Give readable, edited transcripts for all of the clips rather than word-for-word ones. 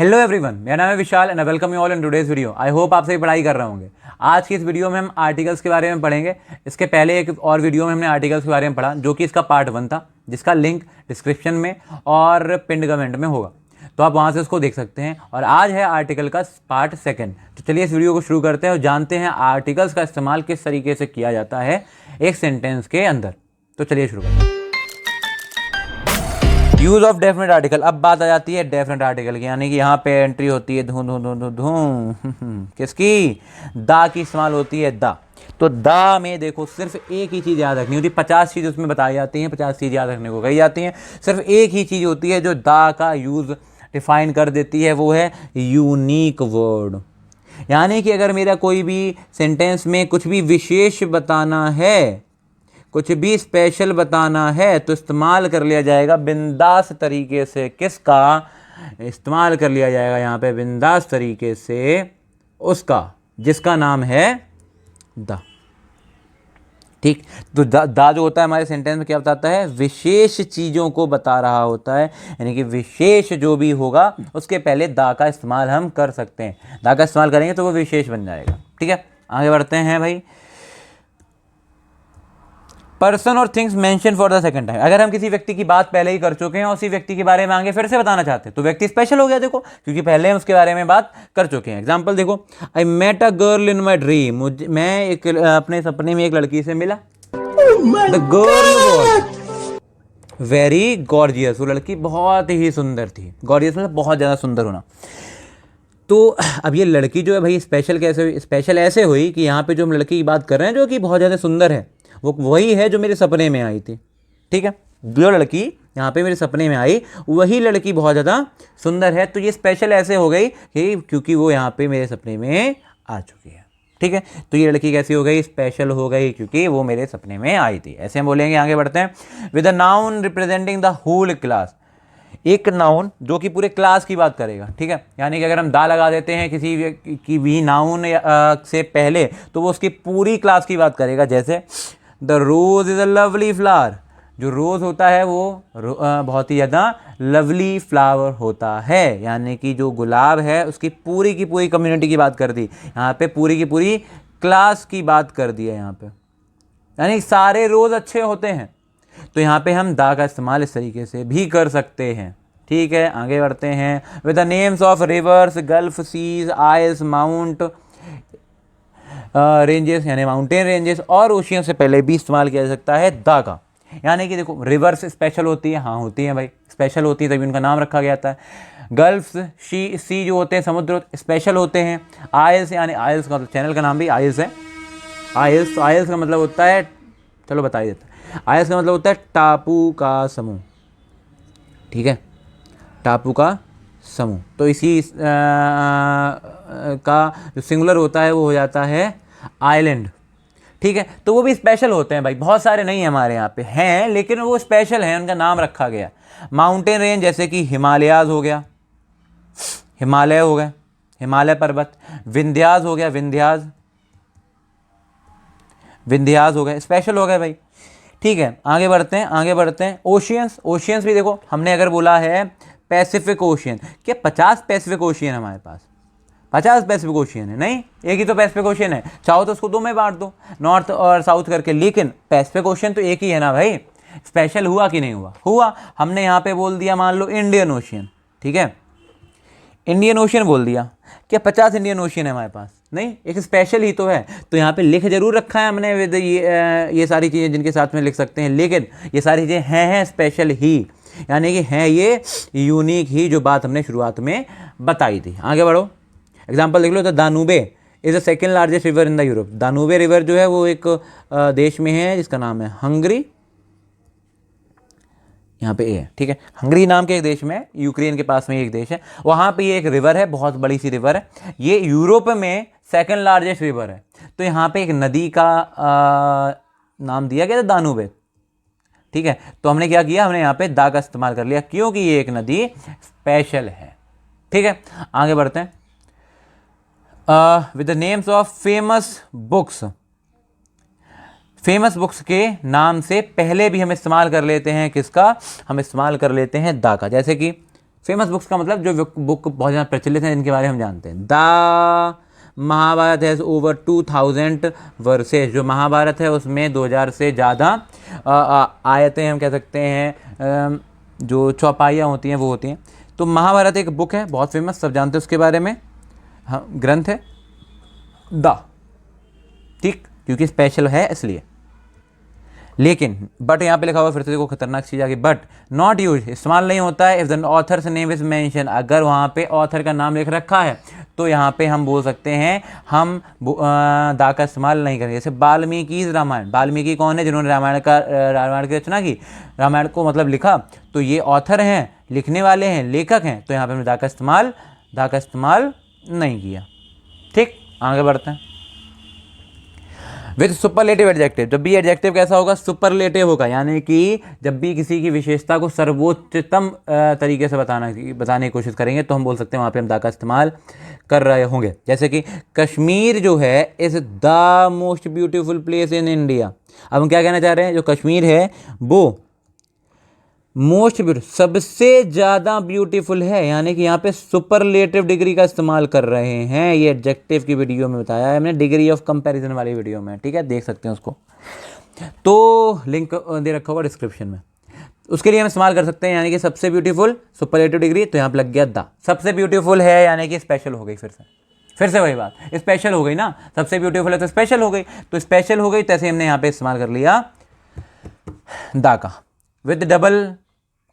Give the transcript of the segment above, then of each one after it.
Hello everyone, मेरा नाम है Vishal and welcome you all in today's video. I hope आप सभी पढ़ाई कर रहे होंगे। आज की इस वीडियो में हम आर्टिकल्स के बारे में पढ़ेंगे। इसके पहले एक और वीडियो में हमने आर्टिकल्स के बारे में पढ़ा, जो कि इसका पार्ट 1 था, जिसका लिंक डिस्क्रिप्शन में और पिंड कमेंट में होगा, तो आप वहाँ से उसको देख सकते हैं। और आज है आर्टिकल का पार्ट 2। तो चलिए इस वीडियो को शुरू करते हैं और जानते हैं आर्टिकल्स का इस्तेमाल किस तरीके से किया जाता है एक सेंटेंस के अंदर। तो चलिए शुरू करते हैं। Use of definite article. अब बात आ जाती है डेफिनेट आर्टिकल की, यानी कि यहाँ पे एंट्री होती है धूं धूं धूं धूं धूं किसकी? दा की इस्तेमाल होती है, दा। तो दा में देखो सिर्फ एक ही चीज़ याद रखनी होती है। 50 चीज़ उसमें बताई जाती हैं, 50 चीज़ याद रखने को कही जाती हैं। सिर्फ एक ही चीज़ होती है जो दा का यूज़ डिफाइन कर देती है, वो है यूनिक वर्ड। यानी कि अगर मेरा कोई भी सेंटेंस में कुछ भी विशेष बताना है, कुछ भी स्पेशल बताना है, तो इस्तेमाल कर लिया जाएगा बिंदास तरीके से। किसका इस्तेमाल कर लिया जाएगा यहाँ पे? बिंदास तरीके से उसका, जिसका नाम है द। ठीक, तो दा जो होता है हमारे सेंटेंस में क्या बताता है? विशेष चीज़ों को बता रहा होता है, यानी कि विशेष जो भी होगा उसके पहले दा का इस्तेमाल हम कर सकते हैं। दा का इस्तेमाल करेंगे तो वो विशेष बन जाएगा। ठीक है, आगे बढ़ते हैं भाई। पर्सन और things mention for the second time. अगर हम किसी व्यक्ति की बात पहले ही कर चुके हैं और उसी व्यक्ति के बारे में आगे फिर से बताना चाहते हैं, तो व्यक्ति स्पेशल हो गया। देखो, क्योंकि पहले हम उसके बारे में बात कर चुके हैं। एग्जांपल देखो, I met a girl in my dream. मैं अपने सपने में एक लड़की से मिला। The girl was very gorgeous. वो लड़की बहुत ही सुंदर थी। गॉर्जियस मतलब बहुत ज़्यादा सुंदर होना। तो अब ये लड़की जो है भाई स्पेशल कैसे हुई? स्पेशल ऐसे हुई कि यहाँ पे जो हम लड़की की बात कर रहे हैं, जो कि बहुत ज़्यादा सुंदर है, वो वही है जो मेरे सपने में आई थी। ठीक है, जो लड़की यहाँ पे मेरे सपने में आई, वही लड़की बहुत ज़्यादा सुंदर है। तो ये स्पेशल ऐसे हो गई कि क्योंकि वो यहाँ पे मेरे सपने में आ चुकी है। ठीक है, तो ये लड़की कैसी हो गई? स्पेशल हो गई, क्योंकि वो मेरे सपने में आई थी। ऐसे हम बोलेंगे। आगे बढ़ते हैं। With a noun representing the whole class. एक नाउन जो कि पूरे क्लास की बात करेगा। ठीक है, यानी कि अगर हम दा लगा देते हैं किसी की भी नाउन से पहले, तो वो उसकी पूरी क्लास की बात करेगा। जैसे the rose is a lovely flower. जो रोज़ होता है वो बहुत ही ज़्यादा लवली फ्लावर होता है, यानी कि जो गुलाब है उसकी पूरी की पूरी कम्युनिटी की बात कर दी। यहाँ पे पूरी की पूरी क्लास की बात कर दी है यहाँ पे, यानी सारे रोज़ अच्छे होते हैं। तो यहाँ पे हम दा का इस्तेमाल इस तरीके से भी कर सकते हैं। ठीक है, आगे बढ़ते हैं। With the names of rivers, gulf, seas, isles, mount ranges, यानी माउंटेन रेंजेस और ओशियन से पहले भी इस्तेमाल किया जा सकता है दा का। यानी कि देखो, रिवर्स स्पेशल होती है, हाँ होती है भाई, स्पेशल होती है तभी उनका नाम रखा गया था। गल्फ्स, सी जो होते हैं समुद्र, स्पेशल होते हैं। आइल्स, यानी आइल्स का चैनल का नाम भी आइल्स है। आइल्स, तो आइल्स का मतलब होता है, चलो बता ही देता है। आइल्स का मतलब होता है टापू का समूह। ठीक है, टापू का समूह। तो इसी का जो सिंगुलर होता है वो हो जाता है आइलैंड। ठीक है, तो वो भी स्पेशल होते हैं भाई, बहुत सारे नहीं है हमारे यहाँ पे, हैं लेकिन वो स्पेशल हैं, उनका नाम रखा गया। माउंटेन रेंज जैसे कि हिमालयाज हो गया, हिमालय हो गए, हिमालय पर्वत। विंध्याज हो गया, विंध्याज, विंध्याज हो गए, स्पेशल हो गए भाई। ठीक है, आगे बढ़ते हैं, आगे बढ़ते हैं। ओशियंस, ओशियंस भी देखो, हमने अगर बोला है पैसिफिक ओशियन, क्या 50 पैसिफिक ओशियन हमारे पास? 50 पैसिफिक ओशियन है? नहीं, एक ही तो पैसिफिक ओशियन है। चाहो तो उसको दो में बांट दो, नॉर्थ और साउथ करके, लेकिन पैसिफिक ओशियन तो एक ही है ना भाई। स्पेशल हुआ कि नहीं हुआ? हुआ। हमने यहाँ पे बोल दिया, मान लो इंडियन ओशियन। ठीक है, इंडियन ओशियन बोल दिया। क्या 50 इंडियन ओशियन है हमारे पास? नहीं, एक स्पेशल ही तो है। तो यहाँ पे लिख जरूर रखा है हमने विद ये सारी चीज़ें जिनके साथ में लिख सकते हैं, लेकिन ये सारी चीज़ें हैं स्पेशल ही, यानी कि हैं ये यूनिक ही, जो बात हमने शुरुआत में बताई थी। आगे बढ़ो। एग्जाम्पल देख लो, तो Danube is the second largest river in the Europe. Danube river जो है वो एक देश में है जिसका नाम है हंगरी। यहाँ पे ए है। ठीक है, हंगरी नाम के एक देश में, यूक्रेन के पास में एक देश है, वहाँ पे ये एक रिवर है, बहुत बड़ी सी रिवर है। ये यूरोप में सेकेंड लार्जेस्ट रिवर है। तो यहाँ पे एक नदी का नाम दिया गया था दानूबे। ठीक है, तो हमने क्या किया? हमने यहाँ पे दा का इस्तेमाल कर लिया, क्योंकि ये एक नदी स्पेशल है। ठीक है, आगे बढ़ते हैं। With the names of famous books. Famous books के नाम से पहले भी हम इस्तेमाल कर लेते हैं किसका? हम इस्तेमाल कर लेते हैं दा का। जैसे कि फेमस बुक्स का मतलब जो बुक बहुत ज़्यादा प्रचलित हैं, जिनके बारे में हम जानते हैं। The Mahabharata has over 2000 verses, जो महाभारत है उसमें 2000 से ज़्यादा आयतें हम कह सकते हैं, जो चौपाइयाँ होती हैं वो होती हैं। तो महाभारत एक बुक है बहुत फेमस, सब जानते हैं उसके बारे में। हाँ, ग्रंथ है द, ठीक, क्योंकि स्पेशल है इसलिए। लेकिन बट यहाँ पे लिखा हुआ फिर से देखो खतरनाक चीज़ आ गई, बट नॉट यूज, इस्तेमाल नहीं होता है if the author's name is mention, अगर वहाँ पे ऑथर का नाम लिख रखा है तो यहाँ पे हम बोल सकते हैं हम दा का इस्तेमाल नहीं करेंगे। जैसे वाल्मीकि रामायण, वाल्मीकि कौन है, जिन्होंने रामायण की रचना की, रामायण को मतलब लिखा, तो ये ऑथर हैं, लिखने वाले हैं, लेखक हैं, तो यहाँ पे हमने दा का इस्तेमाल नहीं किया। ठीक, आगे बढ़ते हैं। विद सुपरलेटिव एडजेक्टिव, जब भी एडजेक्टिव कैसा होगा, सुपरलेटिव होगा, यानी कि जब भी किसी की विशेषता को सर्वोच्चतम तरीके से बताने की कोशिश करेंगे तो हम बोल सकते हैं वहाँ पे हम दा का इस्तेमाल कर रहे होंगे। जैसे कि कश्मीर जो है is the most beautiful place in India. अब हम क्या कहना चाह रहे हैं, जो कश्मीर है वो मोस्ट ब्यूटीफुल, सबसे ज़्यादा ब्यूटीफुल है, यानी कि यहाँ पे सुपरलेटिव डिग्री का इस्तेमाल कर रहे हैं। ये एडजेक्टिव की वीडियो में बताया है हमने, डिग्री ऑफ कंपैरिजन वाली वीडियो में, ठीक है, देख सकते हैं उसको, तो लिंक दे रखा होगा डिस्क्रिप्शन में। उसके लिए हम इस्तेमाल कर सकते हैं, यानी कि सबसे ब्यूटीफुल, सुपरलेटिव डिग्री, तो यहाँ पे लग गया द, सबसे ब्यूटीफुल है यानी कि स्पेशल हो गई, फिर से वही बात, स्पेशल हो गई ना, सबसे ब्यूटीफुल है तो स्पेशल हो गई, तो स्पेशल हो गई, तैसे हमने यहाँ पे इस्तेमाल कर लिया दा का। विद डबल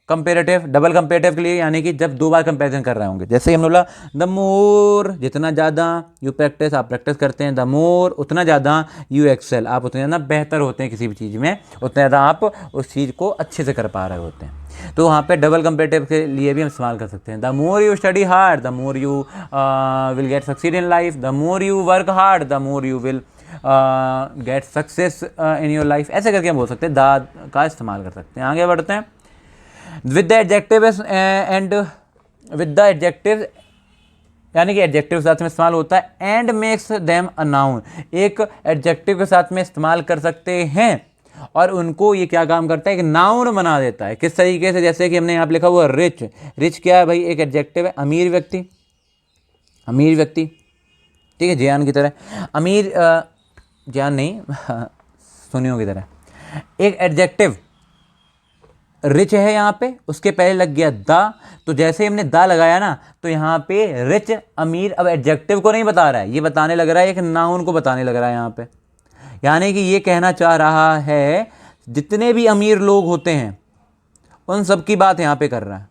कंपेरेटिव के लिए, यानी कि जब दो बार कंपैरिजन कर रहे होंगे, जैसे हमने बोला द मोर, जितना ज़्यादा यू प्रैक्टिस, आप प्रैक्टिस करते हैं, द मोर, उतना ज़्यादा यू एक्सेल, आप उतने ज़्यादा बेहतर होते हैं किसी भी चीज़ में, उतना ज़्यादा आप उस चीज़ को अच्छे से कर पा रहे होते हैं। तो वहाँ पे डबल कंपेरेटिव के लिए भी हम इस्तेमाल कर सकते हैं। The more you study hard, the more you will get succeed in life, the more you work hard, the more you will get success in your life, ऐसे करके हम बोल सकते हैं, द का इस्तेमाल कर सकते हैं। आगे बढ़ते हैं। With the adjective and with the adjective, यानी कि एडजेक्टिव के साथ में इस्तेमाल होता है, and makes them a noun, एक एडजेक्टिव के साथ में इस्तेमाल कर सकते हैं और उनको ये क्या काम करता है, एक नाउन बना देता है। किस तरीके से, जैसे कि हमने यहाँ पे लिखा हुआ रिच, रिच क्या है भाई, एक एडजेक्टिव है, अमीर व्यक्ति, ठीक है, जयान की तरह, अमीर जयान नहीं सुनियों की तरह, एक एडजेक्टिव रिच है यहाँ पे, उसके पहले लग गया द, तो जैसे हमने द लगाया ना, तो यहाँ पे रिच, अमीर, अब एडजेक्टिव को नहीं बता रहा है, ये बताने लग रहा है, एक नाउन को बताने लग रहा है यहाँ पे, यानी कि ये कहना चाह रहा है जितने भी अमीर लोग होते हैं उन सब की बात यहाँ पे कर रहा है।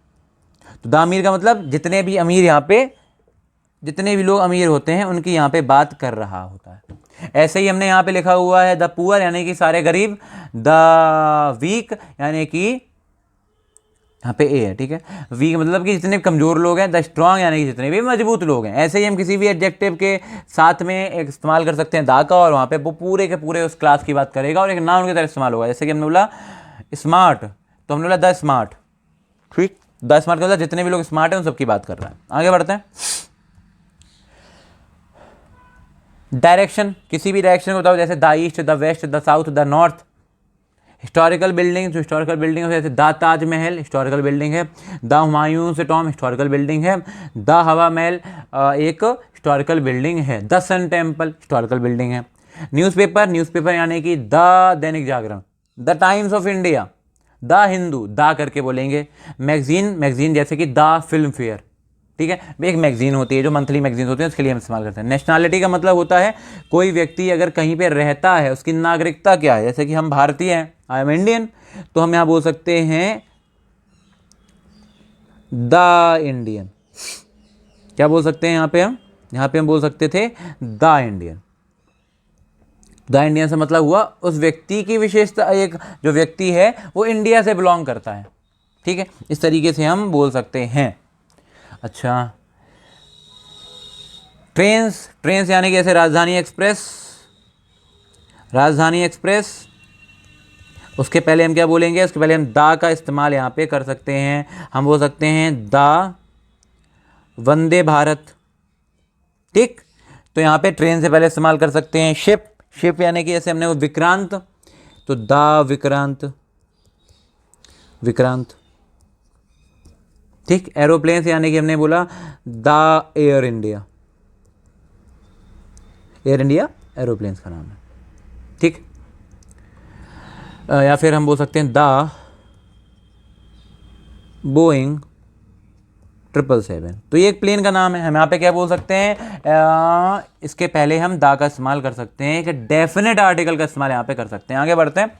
तो द अमीर का मतलब जितने भी अमीर, यहाँ पे जितने भी लोग अमीर होते हैं उनकी यहाँ पे बात कर रहा होता है। ऐसे ही हमने यहाँ पे लिखा हुआ है द पुअर, यानी कि सारे गरीब, द वीक, यानी कि यहाँ पे ए है, ठीक है, वीक मतलब कि जितने कमज़ोर लोग हैं, द स्ट्रांग, यानी कि जितने भी मजबूत लोग हैं। ऐसे ही हम किसी भी एडजेक्टिव के साथ में एक इस्तेमाल कर सकते हैं दा का, और वहाँ पे वो पूरे के पूरे उस क्लास की बात करेगा और एक नाउन की तरह इस्तेमाल होगा। जैसे कि हमने बोला स्मार्ट, तो हमने बोला द स्मार्ट, ठीक, द स्मार्ट का मतलब जितने भी लोग स्मार्ट हैं उन सबकी बात कर रहा है। आगे बढ़ते हैं। डायरेक्शन, किसी भी डायरेक्शन को बताओ, जैसे the east, the west, the south, the north. Historical building, जो हिस्टोरिकल बिल्डिंग है, जैसे द ताजमहल हिस्टोरिकल बिल्डिंग है, the Humayun's tomb historical building है, द हवा महल एक हिस्टोरिकल बिल्डिंग है, the Sun Temple historical building है। न्यूज़पेपर यानी कि the Dainik Jagran, the Times of India, the Hindu, the करके बोलेंगे। मैगजीन जैसे कि द फिल्म फेयर, ठीक है, एक मैगजीन होती है जो मंथली मैगजीन होती है, उसके लिए हम इस्तेमाल करते हैं। नेशनैलिटी का मतलब होता है कोई व्यक्ति अगर कहीं पे रहता है उसकी नागरिकता क्या है, जैसे कि हम भारतीय हैं, आई एम इंडियन, तो हम यहाँ बोल सकते हैं द इंडियन। क्या बोल सकते हैं यहाँ पे हम बोल सकते थे द इंडियन। द इंडियन से मतलब हुआ उस व्यक्ति की विशेषता, एक जो व्यक्ति है वो इंडिया से बिलोंग करता है, ठीक है, इस तरीके से हम बोल सकते हैं। अच्छा, ट्रेन्स यानी कि जैसे राजधानी एक्सप्रेस, उसके पहले हम क्या बोलेंगे, उसके पहले हम दा का इस्तेमाल यहाँ पे कर सकते हैं, हम बोल सकते हैं द वंदे भारत, ठीक। तो यहाँ पे ट्रेन से पहले इस्तेमाल कर सकते हैं शिप यानी कि जैसे हमने वो विक्रांत, तो द विक्रांत, ठीक, एरोप्लेन से यानी कि हमने बोला the air India, air India aeroplanes का नाम है। ठीक, या फिर हम बोल सकते हैं द बोइंग 777, तो ये एक प्लेन का नाम है। हम यहाँ पे क्या बोल सकते हैं, इसके पहले हम दा का इस्तेमाल कर सकते हैं, एक डेफिनेट आर्टिकल का इस्तेमाल यहाँ पे कर सकते हैं। आगे बढ़ते हैं।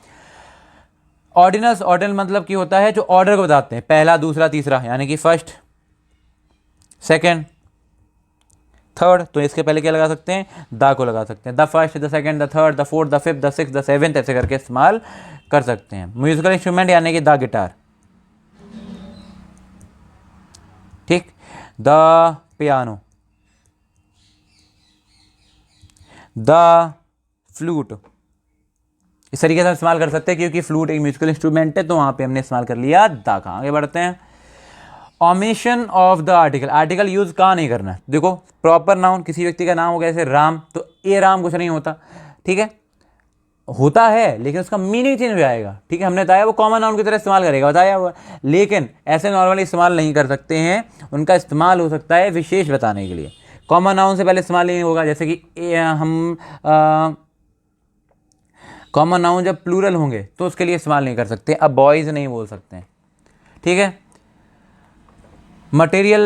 ऑर्डिनल्स, ऑर्डिनल मतलब कि होता है जो ऑर्डर को बताते हैं, पहला दूसरा तीसरा, यानी कि फर्स्ट सेकंड थर्ड, तो इसके पहले क्या लगा सकते हैं, दा को लगा सकते हैं। The first, the second, the third, the fourth, the fifth, the sixth, the seventh, ऐसे करके इस्तेमाल कर सकते हैं। म्यूजिकल इंस्ट्रूमेंट यानी कि द गिटार, ठीक, द पियानो, द फ्लूट, इस तरीके से हम इस्तेमाल कर सकते हैं, क्योंकि फ्लूट एक म्यूजिकल इंस्ट्रूमेंट है, तो वहां पे हमने इस्तेमाल कर लिया दा का। आगे बढ़ते हैं। Omission of the article, article use कहाँ नहीं करना है। देखो, प्रॉपर नाउन, किसी व्यक्ति का नाम हो गया जैसे राम, तो ए राम कुछ नहीं होता, ठीक है, होता है लेकिन उसका मीनिंग चेंज हो जाएगा। ठीक है, हमने बताया वो कॉमन नाउन की तरह इस्तेमाल करेगा, बताया हुआ, लेकिन ऐसे नॉर्मली इस्तेमाल नहीं कर सकते हैं, उनका इस्तेमाल हो सकता है विशेष बताने के लिए। कॉमन नाउन से पहले इस्तेमाल नहीं होगा, जैसे कि हम कॉमन नाउन जब प्लूरल होंगे तो उसके लिए इस्तेमाल नहीं कर सकते। अब बॉयज़ नहीं बोल सकते हैं, ठीक है। मटेरियल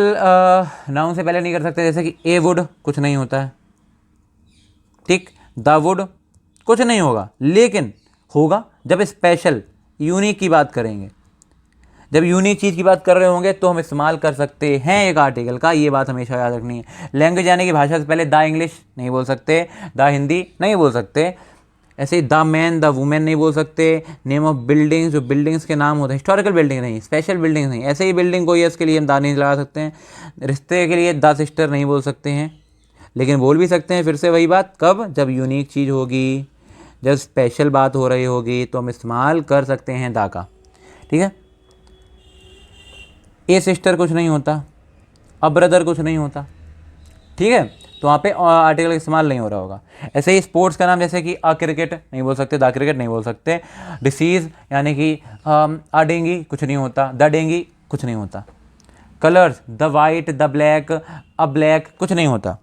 नाउन से पहले नहीं कर सकते, जैसे कि ए वुड कुछ नहीं होता है, ठीक, द वुड कुछ नहीं होगा, लेकिन होगा जब स्पेशल यूनिक की बात करेंगे, जब यूनिक चीज़ की बात कर रहे होंगे तो हम इस्तेमाल कर सकते हैं एक आर्टिकल का, ये बात हमेशा याद रखनी है। लैंग्वेज यानी कि भाषा से पहले द इंग्लिश नहीं बोल सकते, द हिंदी नहीं बोल सकते, ऐसे ही द मैन द वुमेन नहीं बोल सकते। नेम ऑफ बिल्डिंग्स, जो बिल्डिंग्स के नाम होते हैं, हिस्टोरिकल बिल्डिंग नहीं, स्पेशल बिल्डिंग नहीं, ऐसे ही बिल्डिंग कोई है उसके लिए हम द नहीं लगा सकते हैं। रिश्ते के लिए द सिस्टर नहीं बोल सकते हैं, लेकिन बोल भी सकते हैं, फिर से वही बात, कब, जब यूनिक चीज़ होगी, जब स्पेशल बात हो रही होगी तो हम इस्तेमाल कर सकते हैं दा का, ठीक है। ए सिस्टर कुछ नहीं होता, अ ब्रदर कुछ नहीं होता, ठीक है, तो वहाँ पे आर्टिकल का इस्तेमाल नहीं हो रहा होगा। ऐसे ही स्पोर्ट्स का नाम, जैसे कि अ क्रिकेट नहीं बोल सकते, द क्रिकेट नहीं बोल सकते। डिसीज़ यानी कि अ डेंगी कुछ नहीं होता, द डेंगी कुछ नहीं होता। Colours, the white, the black, a black कुछ नहीं होता।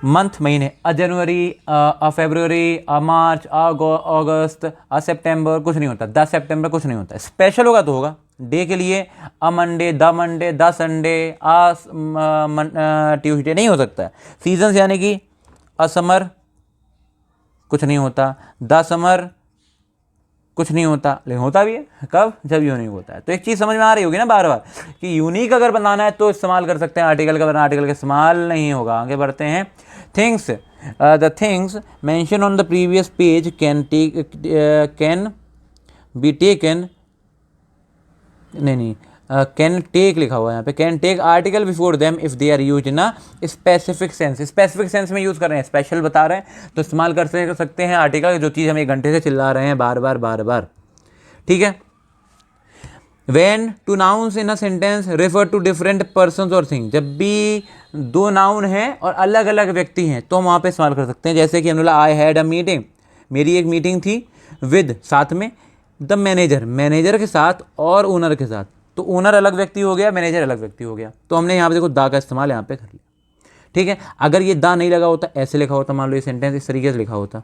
मंथ महीने, अ जनवरी, अ फरवरी, अ मार्च, अगस्त, अ सितंबर कुछ नहीं होता, द सितंबर कुछ नहीं होता। स्पेशल होगा तो होगा, डे के लिए अ Monday, the Sunday, a Tuesday नहीं हो सकता है। सीजन्स यानी कि अ समर कुछ नहीं होता, द समर कुछ नहीं होता, लेकिन होता भी है, कब, जब यूनिक होता है। तो एक चीज़ समझ में आ रही होगी ना बार बार, कि यूनिक अगर बनाना है तो इस्तेमाल कर सकते हैं आर्टिकल का, वरना आर्टिकल का इस्तेमाल नहीं होगा। आगे बढ़ते हैं। Things, the things mention on the previous page can be taken, नहीं, कैन टेक लिखा हुआ है यहाँ पे, can take article before them if they are use in specific sense, specific sense में यूज कर रहे हैं, स्पेशल बता रहे हैं तो इस्तेमाल कर सकते हैं आर्टिकल, जो चीज़ हम 1 घंटे से चिल्ला रहे हैं बार बार, ठीक है। When two nouns in a sentence refer to different persons or things, जब भी 2 नाउन हैं और अलग अलग व्यक्ति हैं तो हम वहाँ पे इस्तेमाल कर सकते हैं। जैसे कि हमने बोला आई हैड अ मीटिंग, मेरी एक मीटिंग थी, विद साथ में, द मैनेजर, मैनेजर के साथ और ओनर के साथ, तो ओनर अलग व्यक्ति हो गया, मैनेजर अलग व्यक्ति हो गया, तो हमने यहाँ पे देखो दा का इस्तेमाल यहाँ पे कर लिया, ठीक है। अगर ये दा नहीं लगा होता, ऐसे लिखा होता, मान लो ये सेंटेंस इस तरीके से लिखा होता,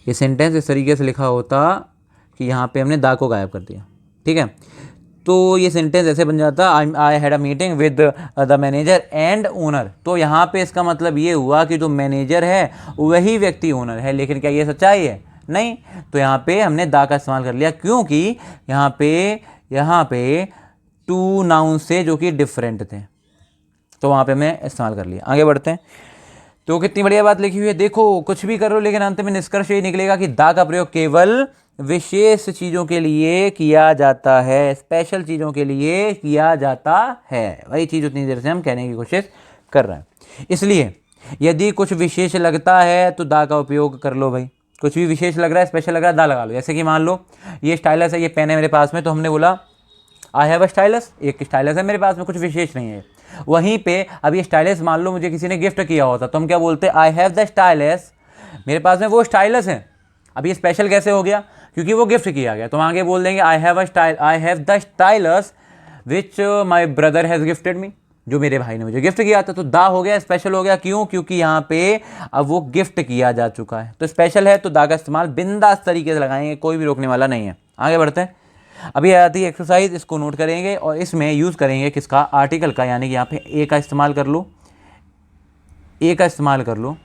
ये सेंटेंस इस तरीके से लिखा होता कि यहाँ पे हमने दा को गायब कर दिया, ठीक है, तो ये सेंटेंस ऐसे बन जाता, I had a meeting with the manager and owner. तो यहाँ पे इसका मतलब ये हुआ कि जो मैनेजर है वही व्यक्ति ओनर है, लेकिन क्या ये सच्चाई है? नहीं, तो यहाँ पे हमने दा का इस्तेमाल कर लिया, क्योंकि यहाँ पे 2 नाउन से जो कि डिफरेंट थे, तो वहाँ पे हमने इस्तेमाल कर लिया। आगे बढ़ते हैं। तो कितनी बढ़िया बात लिखी हुई है, देखो कुछ भी करो लेकिन अंत में निष्कर्ष ये निकलेगा कि दा का प्रयोग केवल विशेष चीज़ों के लिए किया जाता है, स्पेशल चीज़ों के लिए किया जाता है, वही चीज़ उतनी देर से हम कहने की कोशिश कर रहे हैं। इसलिए यदि कुछ विशेष लगता है तो दा का उपयोग कर लो भाई, कुछ भी विशेष लग रहा है, स्पेशल लग रहा है, दा लगा लो। जैसे कि मान लो ये स्टाइलस है, ये पेन है मेरे पास में, तो हमने बोला आई हैव अ स्टाइलस, एक स्टाइलस है मेरे पास में, कुछ विशेष नहीं है। वहीं पे अब ये स्टाइलस मान लो मुझे किसी ने गिफ्ट किया होता, तो हम क्या बोलते, आई हैव द स्टाइलस, मेरे पास में वो स्टाइलस है। अब ये स्पेशल कैसे हो गया? क्योंकि वो गिफ्ट किया गया, तो आगे बोल देंगे I have the stylus which my brother has gifted me, जो मेरे भाई ने मुझे गिफ्ट किया था। तो दा हो गया स्पेशल हो गया, क्यों? क्योंकि यहाँ पे अब वो गिफ्ट किया जा चुका है, तो स्पेशल है तो दा का इस्तेमाल बिंदास तरीके से लगाएंगे, कोई भी रोकने वाला नहीं है। आगे बढ़ते हैं। अभी आती है एक्सरसाइज, इसको नोट करेंगे और इसमें यूज़ करेंगे किसका? आर्टिकल का, यानी कि यहाँ पे ए का इस्तेमाल कर लो, ए का इस्तेमाल कर लो,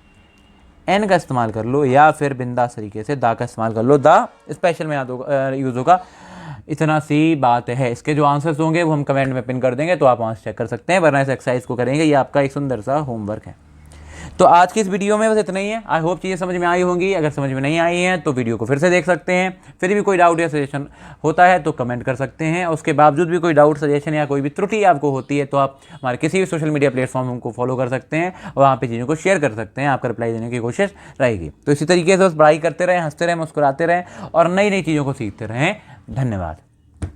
एन का इस्तेमाल कर लो, या फिर बिंदास तरीके से दा का इस्तेमाल कर लो। दा स्पेशल में यूज़ होगा। इतना सी बात है। इसके जो आंसर्स होंगे वो हम कमेंट में पिन कर देंगे, तो आप वहाँ से चेक कर सकते हैं, वरना इस एक्सरसाइज को करेंगे। ये आपका एक सुंदर सा होमवर्क है। तो आज की इस वीडियो में बस इतना ही है। आई होप चीज़ें समझ में आई होंगी। अगर समझ में नहीं आई हैं तो वीडियो को फिर से देख सकते हैं। फिर भी कोई डाउट या सजेशन होता है तो कमेंट कर सकते हैं। उसके बावजूद भी कोई डाउट, सजेशन या कोई भी त्रुटि आपको होती है तो आप हमारे किसी भी सोशल मीडिया प्लेटफॉर्म को फॉलो कर सकते हैं और वहाँ पर चीज़ों को शेयर कर सकते हैं। आपका रिप्लाई देने की कोशिश रहेगी। तो इसी तरीके से बस पढ़ाई करते रहें, हंसते रहें, मुस्कुराते रहें और नई नई चीज़ों को सीखते रहें। धन्यवाद।